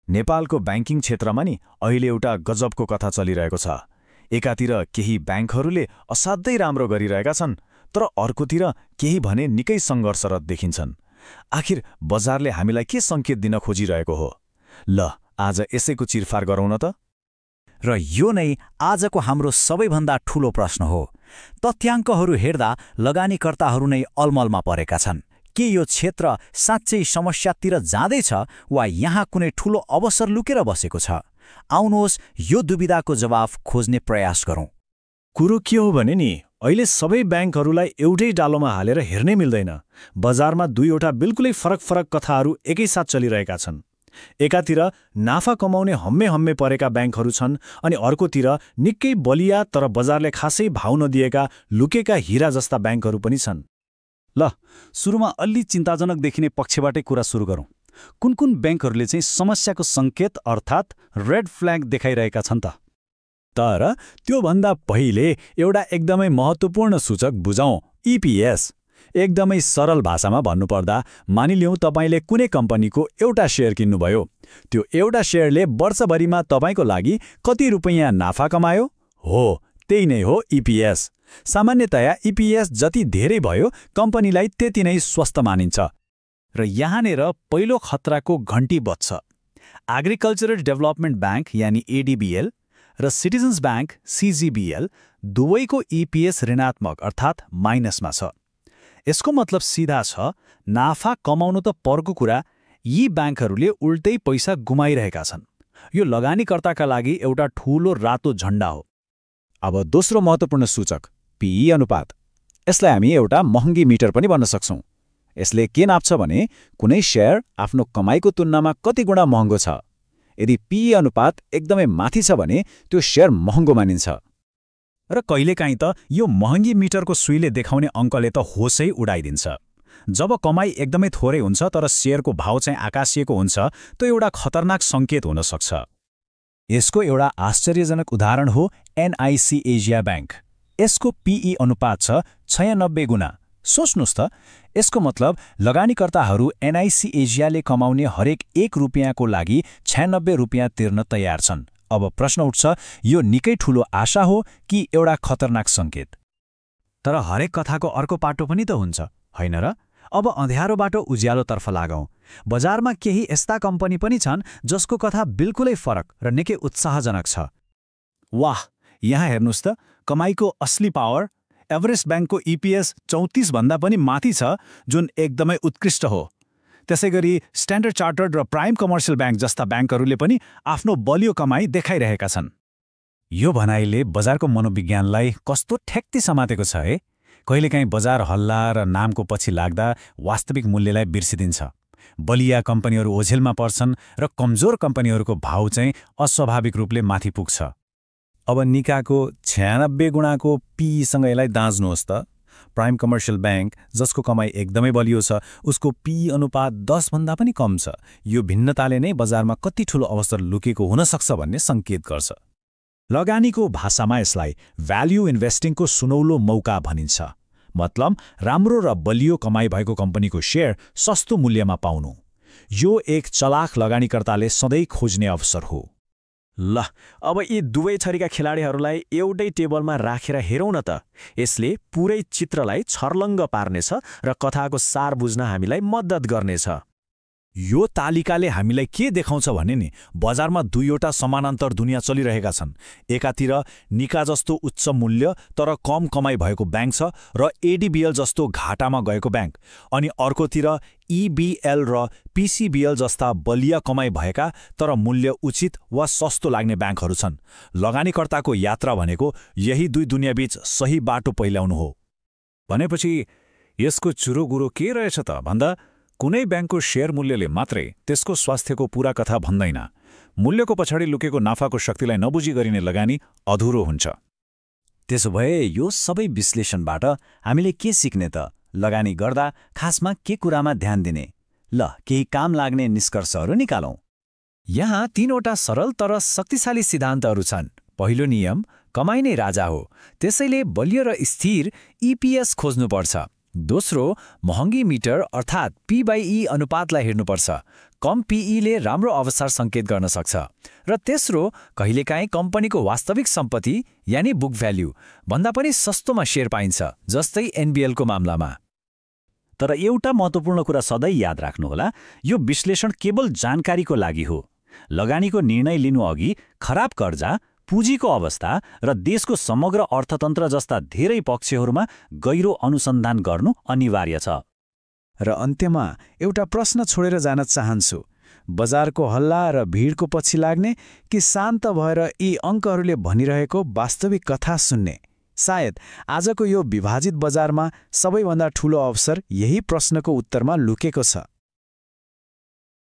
नेपालको ब्याङ्किङ क्षेत्रमा नि अहिले एउटा गजबको कथा चलिरहेको छ। एकातिर केही ब्याङ्कहरूले असाध्यै राम्रो गरिरहेका छन्, तर अर्कोतिर केही भने निकै सङ्घर्षरत देखिन्छन्। आखिर बजारले हामीलाई के सङ्केत दिन खोजिरहेको हो? ल आज यसैको चिरफार गरौँ न त। र यो नै आजको हाम्रो सबैभन्दा ठूलो प्रश्न हो। तथ्याङ्कहरू हेर्दा लगानीकर्ताहरू नै अलमलमा परेका छन्। के यो क्षेत्र साँच्चै समस्यातिर जाँदैछ वा यहाँ कुनै ठूलो अवसर लुकेर बसेको छ? आउनुहोस् यो दुविधाको जवाफ खोज्ने प्रयास गरौँ। कुरो के हो भने नि, अहिले सबै ब्याङ्कहरूलाई एउटै डालोमा हालेर हेर्नै मिल्दैन। बजारमा दुईवटा बिल्कुलै फरक फरक कथाहरू एकैसाथ चलिरहेका छन्। एकातिर नाफा कमाउने हम्मे परेका ब्याङ्कहरू छन्, अनि अर्कोतिर निकै बलिया तर बजारले खासै भाउ नदिएका लुकेका हिरा जस्ता ब्याङ्कहरू पनि छन्। ल सुरुमा अलि चिन्ताजनक देखिने पक्षबाटै कुरा सुरु गरौँ। कुन कुन ब्याङ्कहरूले चाहिँ समस्याको सङ्केत अर्थात् रेड फ्ल्याग देखाइरहेका छन् त? तर त्योभन्दा पहिले एउटा एकदमै महत्त्वपूर्ण सूचक बुझौँ, इपिएस। एकदमै सरल भाषामा भन्नुपर्दा, मानिलिउँ तपाईँले कुनै कम्पनीको एउटा सेयर किन्नुभयो। त्यो एउटा सेयरले वर्षभरिमा तपाईँको लागि कति रुपैयाँ नाफा कमायो? हो, त्यही नै हो इपिएस। सामान्यतया इपिएस जति धेरै भयो कम्पनीलाई त्यति नै स्वस्थ मानिन्छ। र यहाँनिर पहिलो खतराको घण्टी बज्छ। एग्रिकल्चरल डेभलपमेन्ट ब्याङ्क यानि एडिबिएल र सिटिजन्स ब्याङ्क सिजिबिएल दुवैको इपिएस ऋणात्मक अर्थात् माइनसमा छ। यसको मतलब सिधा छ, नाफा कमाउनु त परको कुरा, यी ब्याङ्कहरूले उल्टै पैसा गुमाइरहेका छन्। यो लगानीकर्ताका लागि एउटा ठूलो रातो झण्डा हो। अब दोस्रो महत्त्वपूर्ण सूचक पीई अनुपात। यसलाई हामी एउटा महँगी मिटर पनि भन्न सक्छौँ। यसले के नाप्छ भने कुनै शेयर आफ्नो कमाइको तुलनामा कति गुणा महँगो छ। यदि पीई अनुपात एकदमै माथि छ भने त्यो शेयर महँगो मानिन्छ। र कहिलेकाहीँ त यो महँगी मिटरको सुईले देखाउने अङ्कले त होसै उडाइदिन्छ। जब कमाई एकदमै थोरै हुन्छ तर शेयरको भाव चाहिँ आकाशिएको हुन्छ, त्यो एउटा खतरनाक सङ्केत हुन सक्छ। यसको एउटा आश्चर्यजनक उदाहरण हो एनआइसी एसिया ब्याङ्क। यसको पीई अनुपात छ 96 गुणा। सोच्नुहोस् त, यसको मतलब लगानीकर्ताहरू एनआइसी एसियाले कमाउने हरेक 1 रुपियाँको लागि 96 रुपियाँ तिर्न तयार छन्। अब प्रश्न उठ्छ, यो निकै ठूलो आशा हो कि एउटा खतरनाक सङ्केत? तर हरेक कथाको अर्को पाटो पनि त हुन्छ, होइन र? अब अँध्यारोबाट उज्यालोतर्फ लागौँ। बजारमा केही यस्ता कम्पनी पनि छन् जसको कथा बिल्कुलै फरक र निकै उत्साहजनक छ। वाह, यहाँ हेर्नुहोस् त, कमाईको असली पावर। एभरेस्ट ब्याङ्कको इपिएस 34 भन्दा पनि माथि छ, जुन एकदमै उत्कृष्ट हो। त्यसैगरी स्ट्यान्डर्ड चार्टर्ड र प्राइम कमर्सियल ब्याङ्क जस्ता ब्याङ्कहरूले पनि आफ्नो बलियो कमाई देखाइरहेका छन्। यो भनाइले बजारको मनोविज्ञानलाई कस्तो ठ्याक्ती समातेको छ है। कहिलेकाहीँ बजार हल्ला र नामको पछि लाग्दा वास्तविक मूल्यलाई बिर्सिदिन्छ। बलिया कम्पनीहरू ओझेलमा पर्छन् र कमजोर कम्पनीहरूको भाउ चाहिँ अस्वाभाविक रूपले माथि पुग्छ। अब निकाको 96 गुणाको पीईसँग यसलाई दाँज्नुहोस् त। प्राइम कमर्सियल ब्याङ्क, जसको कमाई एकदमै बलियो छ, उसको पीई अनुपात 10 भन्दा पनि कम छ। यो भिन्नताले नै बजारमा कति ठूलो अवसर लुकेको हुन सक्छ भन्ने सङ्केत गर्छ। लगानीको भाषामा यसलाई भ्याल्यु इन्भेस्टिङको सुनौलो मौका भनिन्छ। मतलब राम्रो र बलियो कमाई भएको कम्पनीको शेयर सस्तो मूल्यमा पाउनु। यो एक चलाख लगानीकर्ताले सधैँ खोज्ने अवसर हो। ल अब यी दुवै थरीका खेलाडीहरूलाई एउटै टेबलमा राखेर हेरौँ न त। यसले पुरै चित्रलाई छर्लङ्ग पार्नेछ र कथाको सार बुझ्न हामीलाई मद्दत गर्नेछ। यो तालिकाले हामीलाई के देखाउँछ भने नि, बजारमा दुईवटा समानान्तर दुनियाँ चलिरहेका छन्। एकातिर निका जस्तो उच्च मूल्य तर कम कमाई भएको ब्याङ्क छ र एडिबिएल जस्तो घाटामा गएको ब्याङ्क, अनि अर्कोतिर इबिएल र पिसिबिएल जस्ता बलिया कमाई भएका तर मूल्य उचित वा सस्तो लाग्ने ब्याङ्कहरू छन्। लगानीकर्ताको यात्रा भनेको यही दुई दुनियाँबीच सही बाटो पहिल्याउनु हो। भनेपछि यसको चुरोगुरो के रहेछ त भन्दा, कुनै ब्याङ्कको शेयर मूल्यले मात्रै त्यसको स्वास्थ्यको पूरा कथा भन्दैन। मूल्यको पछाडि लुकेको नाफाको शक्तिलाई नबुझी गरिने लगानी अधुरो हुन्छ। त्यसो भए यो सबै विश्लेषणबाट हामीले के सिक्ने त? लगानी गर्दा खासमा के कुरामा ध्यान दिने? ल केही काम लाग्ने निष्कर्षहरू निकालौँ। यहाँ 3वटा सरल तर शक्तिशाली सिद्धान्तहरू छन्। पहिलो नियम, कमाई नै राजा हो, त्यसैले बलियो र स्थिर इपिएस खोज्नुपर्छ। दोस्रो, महँगी मिटर अर्थात् पी/ई अनुपातलाई हेर्नुपर्छ। कम पीईले राम्रो अवसर सङ्केत गर्न सक्छ। र तेस्रो, कहिलेकाहीँ कम्पनीको वास्तविक सम्पत्ति यानि बुक भ्याल्यु भन्दा पनि सस्तोमा सेयर पाइन्छ, जस्तै एनबिएलको मामलामा। तर एउटा महत्त्वपूर्ण कुरा सधैँ याद राख्नुहोला, यो विश्लेषण केवल जानकारीको लागि हो। लगानीको निर्णय लिनु अघि खराब कर्जा, पुँजीको अवस्था र देशको समग्र अर्थतन्त्र जस्ता धेरै पक्षहरूमा गहिरो अनुसन्धान गर्नु अनिवार्य छ। र अन्त्यमा एउटा प्रश्न छोडेर जान चाहन्छु, बजारको हल्ला र भिडको पछि लाग्ने कि शान्त भएर यी अङ्कहरूले भनिरहेको वास्तविक कथा सुन्ने? सायद आजको यो विभाजित बजारमा सबैभन्दा ठूलो अवसर यही प्रश्नको उत्तरमा लुकेको छ।